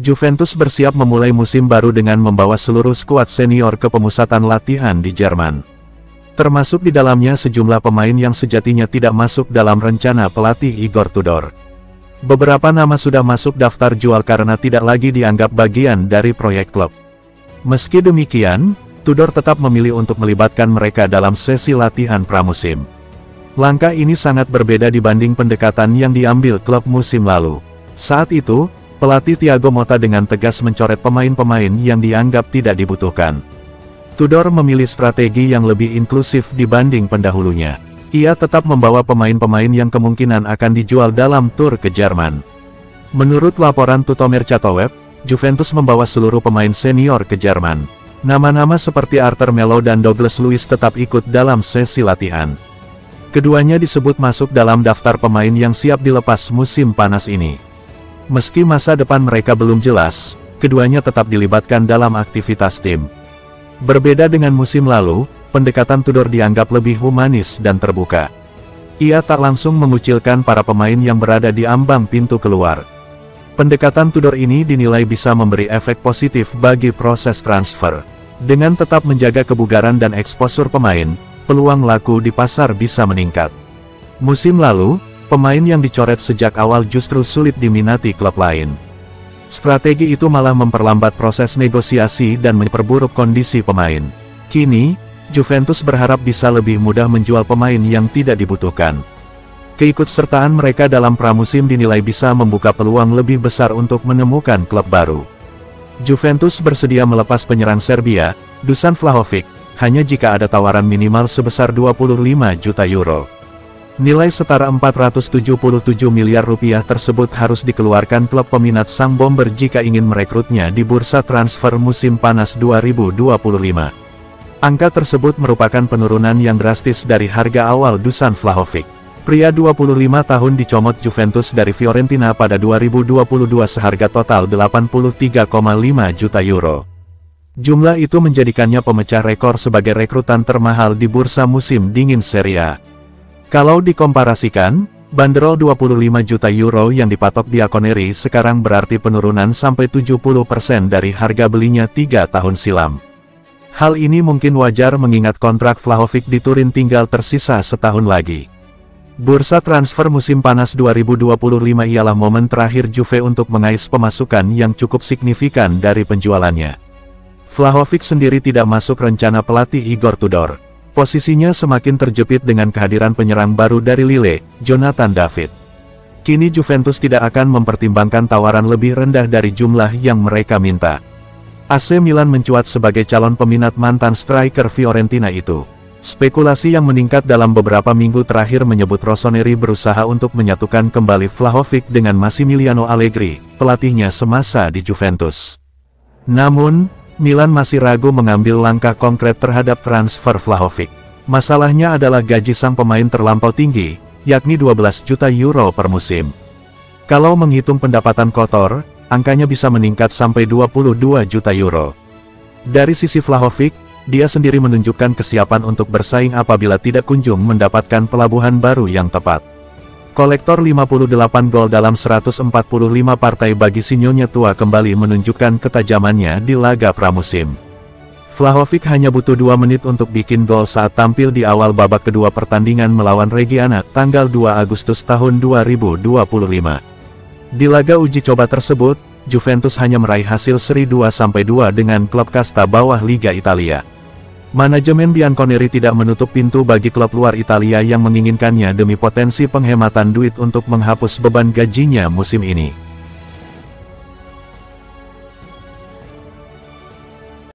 Juventus bersiap memulai musim baru dengan membawa seluruh skuad senior ke pemusatan latihan di Jerman. Termasuk di dalamnya sejumlah pemain yang sejatinya tidak masuk dalam rencana pelatih Igor Tudor. Beberapa nama sudah masuk daftar jual karena tidak lagi dianggap bagian dari proyek klub. Meski demikian, Tudor tetap memilih untuk melibatkan mereka dalam sesi latihan pramusim. Langkah ini sangat berbeda dibanding pendekatan yang diambil klub musim lalu. Saat itu, pelatih Thiago Motta dengan tegas mencoret pemain-pemain yang dianggap tidak dibutuhkan. Tudor memilih strategi yang lebih inklusif dibanding pendahulunya. Ia tetap membawa pemain-pemain yang kemungkinan akan dijual dalam tur ke Jerman. Menurut laporan Tuttomercato.web, Juventus membawa seluruh pemain senior ke Jerman. Nama-nama seperti Arthur Melo dan Douglas Luiz tetap ikut dalam sesi latihan. Keduanya disebut masuk dalam daftar pemain yang siap dilepas musim panas ini. Meski masa depan mereka belum jelas, keduanya tetap dilibatkan dalam aktivitas tim. Berbeda dengan musim lalu, pendekatan Tudor dianggap lebih humanis dan terbuka. Ia tak langsung mengucilkan para pemain yang berada di ambang pintu keluar. Pendekatan Tudor ini dinilai bisa memberi efek positif bagi proses transfer. Dengan tetap menjaga kebugaran dan eksposur pemain, peluang laku di pasar bisa meningkat. Musim lalu, pemain yang dicoret sejak awal justru sulit diminati klub lain. Strategi itu malah memperlambat proses negosiasi dan memperburuk kondisi pemain. Kini, Juventus berharap bisa lebih mudah menjual pemain yang tidak dibutuhkan. Keikutsertaan mereka dalam pramusim dinilai bisa membuka peluang lebih besar untuk menemukan klub baru. Juventus bersedia melepas penyerang Serbia, Dusan Vlahovic, hanya jika ada tawaran minimal sebesar 25 juta euro. Nilai setara 477 miliar rupiah tersebut harus dikeluarkan klub peminat sang bomber jika ingin merekrutnya di bursa transfer musim panas 2025. Angka tersebut merupakan penurunan yang drastis dari harga awal Dusan Vlahovic. Pria 25 tahun dicomot Juventus dari Fiorentina pada 2022 seharga total 83,5 juta euro. Jumlah itu menjadikannya pemecah rekor sebagai rekrutan termahal di bursa musim dingin Serie A. Kalau dikomparasikan, banderol 25 juta euro yang dipatok Bianconeri sekarang berarti penurunan sampai 70% dari harga belinya 3 tahun silam. Hal ini mungkin wajar mengingat kontrak Vlahovic di Turin tinggal tersisa setahun lagi. Bursa transfer musim panas 2025 ialah momen terakhir Juve untuk mengais pemasukan yang cukup signifikan dari penjualannya. Vlahovic sendiri tidak masuk rencana pelatih Igor Tudor. Posisinya semakin terjepit dengan kehadiran penyerang baru dari Lille, Jonathan David. Kini Juventus tidak akan mempertimbangkan tawaran lebih rendah dari jumlah yang mereka minta. AC Milan mencuat sebagai calon peminat mantan striker Fiorentina itu. Spekulasi yang meningkat dalam beberapa minggu terakhir menyebut Rossoneri berusaha untuk menyatukan kembali Vlahovic dengan Massimiliano Allegri, pelatihnya semasa di Juventus. Namun, Milan masih ragu mengambil langkah konkret terhadap transfer Vlahovic. Masalahnya adalah gaji sang pemain terlampau tinggi, yakni 12 juta euro per musim. Kalau menghitung pendapatan kotor, angkanya bisa meningkat sampai 22 juta euro. Dari sisi Vlahovic, dia sendiri menunjukkan kesiapan untuk bersaing apabila tidak kunjung mendapatkan pelabuhan baru yang tepat. Kolektor 58 gol dalam 145 partai bagi sinyonya tua kembali menunjukkan ketajamannya di laga pramusim. Vlahovic hanya butuh 2 menit untuk bikin gol saat tampil di awal babak kedua pertandingan melawan Reggiana tanggal 2 Agustus tahun 2025. Di laga uji coba tersebut, Juventus hanya meraih hasil seri 2-2 dengan klub kasta bawah Liga Italia. Manajemen Bianconeri tidak menutup pintu bagi klub luar Italia yang menginginkannya demi potensi penghematan duit untuk menghapus beban gajinya musim ini.